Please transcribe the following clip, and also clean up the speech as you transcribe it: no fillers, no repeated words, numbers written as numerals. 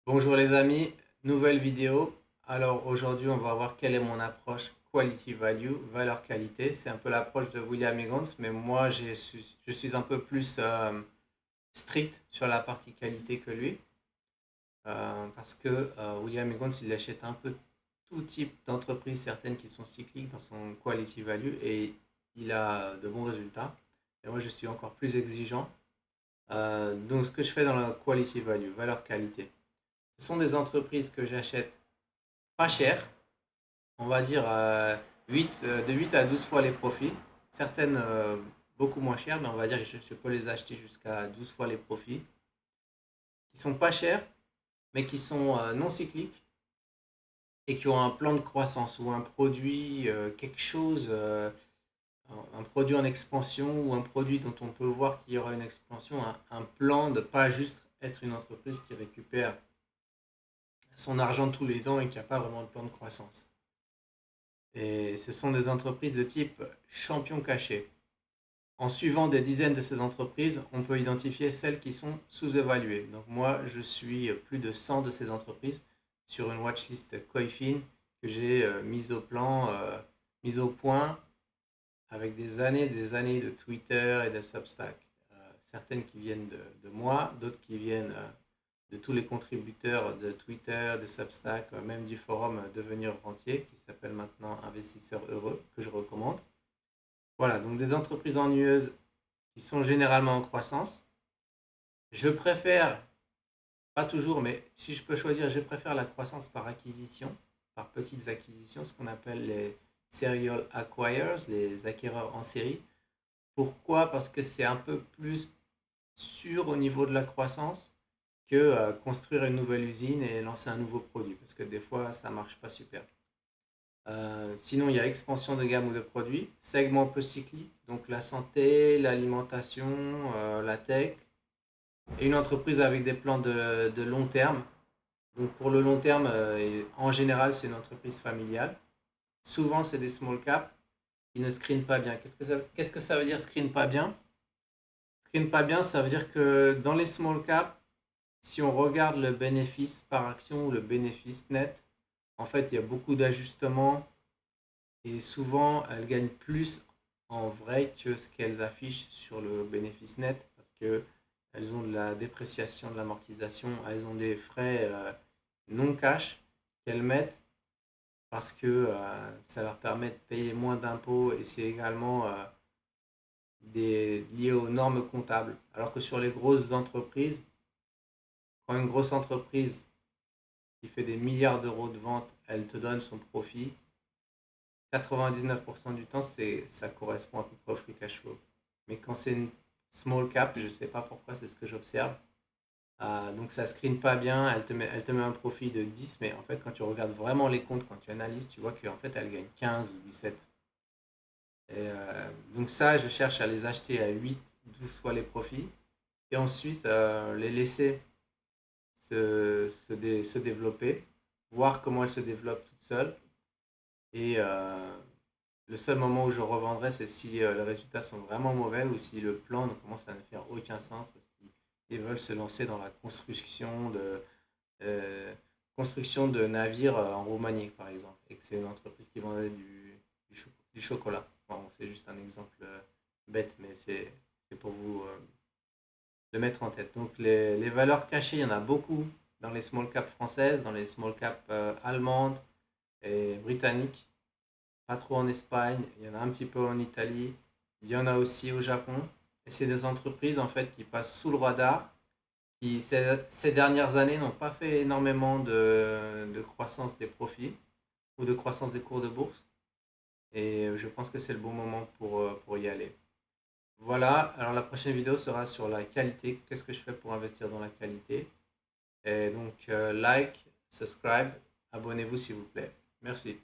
Bonjour les amis, nouvelle vidéo. Alors aujourd'hui on va voir quelle est mon approche quality value, valeur qualité. C'est un peu l'approche de William Higgins, mais moi je suis un peu plus strict sur la partie qualité que lui. Parce que William Higgins il achète un peu tout type d'entreprises, certaines qui sont cycliques dans son quality value et il a de bons résultats. Et moi je suis encore plus exigeant. Donc ce que je fais dans la quality value, valeur qualité. Ce sont des entreprises que j'achète pas cher, on va dire 8 à 12 fois les profits. Certaines beaucoup moins chères, mais on va dire que je peux les acheter jusqu'à 12 fois les profits. Qui sont pas chères, mais qui sont non cycliques et qui ont un plan de croissance ou un produit, quelque chose, un produit en expansion ou un produit dont on peut voir qu'il y aura une expansion, un plan de pas juste être une entreprise qui récupère son argent tous les ans et qui n'a pas vraiment de plan de croissance. Et ce sont des entreprises de type champion caché. En suivant des dizaines de ces entreprises, on peut identifier celles qui sont sous-évaluées. Donc moi, je suis plus de 100 de ces entreprises sur une watchlist Coifin que j'ai mise au point avec des années de Twitter et de Substack. Certaines qui viennent de moi, d'autres qui viennent de tous les contributeurs de Twitter, de Substack, même du forum Devenir Rentier, qui s'appelle maintenant Investisseurs Heureux, que je recommande. Voilà, donc des entreprises ennuyeuses qui sont généralement en croissance. Je préfère, pas toujours, mais si je peux choisir, je préfère la croissance par acquisition, par petites acquisitions, ce qu'on appelle les serial acquirers, les acquéreurs en série. Pourquoi? Parce que c'est un peu plus sûr au niveau de la croissance que construire une nouvelle usine et lancer un nouveau produit, parce que des fois, ça ne marche pas super. Sinon, il y a expansion de gamme ou de produits, segment peu cyclique, donc la santé, l'alimentation, la tech, et une entreprise avec des plans de long terme. Donc pour le long terme, en général, c'est une entreprise familiale. Souvent, c'est des small caps qui ne screenent pas bien. Qu'est-ce que ça veut dire screen pas bien? Screen pas bien, ça veut dire que dans les small caps, si on regarde le bénéfice par action ou le bénéfice net, en fait, il y a beaucoup d'ajustements et souvent, elles gagnent plus en vrai que ce qu'elles affichent sur le bénéfice net parce qu'elles ont de la dépréciation, de l'amortisation, elles ont des frais non cash qu'elles mettent parce que ça leur permet de payer moins d'impôts et c'est également lié aux normes comptables. Alors que sur les grosses entreprises, quand une grosse entreprise qui fait des milliards d'euros de vente, elle te donne son profit, 99% du temps, ça correspond à peu près au free cash flow. Mais quand c'est une small cap, je ne sais pas pourquoi, c'est ce que j'observe. Donc ça screen pas bien, elle te met un profit de 10, mais en fait, quand tu regardes vraiment les comptes, quand tu analyses, tu vois qu'en fait, elle gagne 15 ou 17. Donc ça, je cherche à les acheter à 8, 12 fois les profits. Et ensuite, les laisser se développer, voir comment elles se développent toutes seules. Et le seul moment où je revendrai, c'est si les résultats sont vraiment mauvais ou si le plan ne commence à ne faire aucun sens parce qu'ils veulent se lancer dans la euh, construction de navires en Roumanie, par exemple, et que c'est une entreprise qui vendait du chocolat. Bon, c'est juste un exemple bête, mais c'est pour vous le mettre en tête. Donc les valeurs cachées, il y en a beaucoup dans les small caps françaises, dans les small caps allemandes et britanniques. Pas trop en Espagne, il y en a un petit peu en Italie, il y en a aussi au Japon. Et c'est des entreprises en fait qui passent sous le radar, qui ces dernières années n'ont pas fait énormément de croissance des profits ou de croissance des cours de bourse. Et je pense que c'est le bon moment pour y aller. Voilà, alors la prochaine vidéo sera sur la qualité. Qu'est-ce que je fais pour investir dans la qualité? Et donc, like, subscribe, abonnez-vous s'il vous plaît. Merci.